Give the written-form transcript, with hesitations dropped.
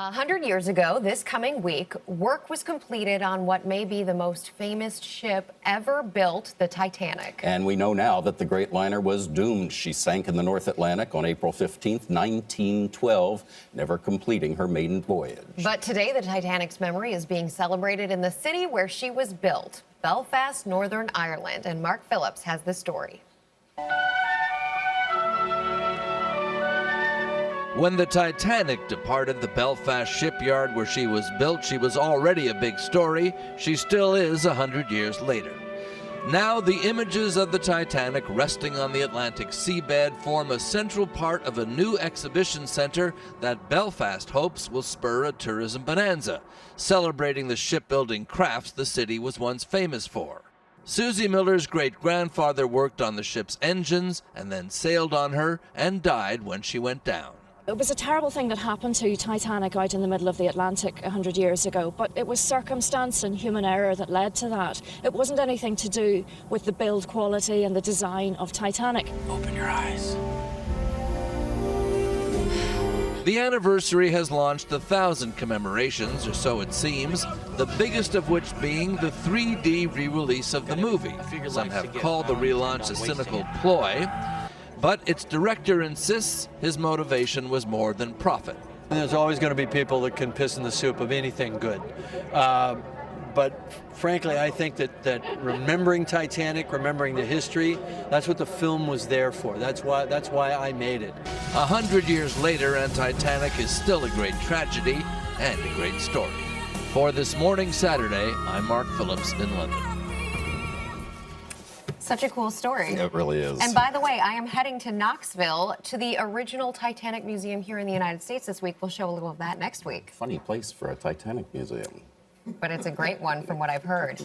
100 years ago, this coming week, work was completed on what may be the most famous ship ever built, the Titanic. And we know now that the great liner was doomed. She sank in the North Atlantic on April 15th, 1912, never completing her maiden voyage. But today, the Titanic's memory is being celebrated in the city where she was built, Belfast, Northern Ireland. And Mark Phillips has the story. When the Titanic departed the Belfast shipyard where she was built, she was already a big story. She still is 100 years later. Now the images of the Titanic resting on the Atlantic seabed form a central part of a new exhibition center that Belfast hopes will spur a tourism bonanza, celebrating the shipbuilding crafts the city was once famous for. Susie Miller's great-grandfather worked on the ship's engines and then sailed on her and died when she went down. It was a terrible thing that happened to Titanic out in the middle of the Atlantic 100 years ago, but it was circumstance and human error that led to that. It wasn't anything to do with the build quality and the design of Titanic. Open your eyes. The anniversary has launched 1,000 commemorations, or so it seems, the biggest of which being the 3D re-release of the movie. Some have called the relaunch a cynical ploy, but its director insists his motivation was more than profit. There's always going to be people that can piss in the soup of anything good. But frankly, I think that remembering Titanic, remembering the history, that's what the film was there for. That's why I made it. 100 years later, and Titanic is still a great tragedy and a great story. For This Morning Saturday, I'm Mark Phillips in London. Such a cool story. It really is. And by the way, I am heading to Knoxville to the original Titanic Museum here in the United States this week. We'll show a little of that next week. Funny place for a Titanic museum. But it's a great one from what I've heard.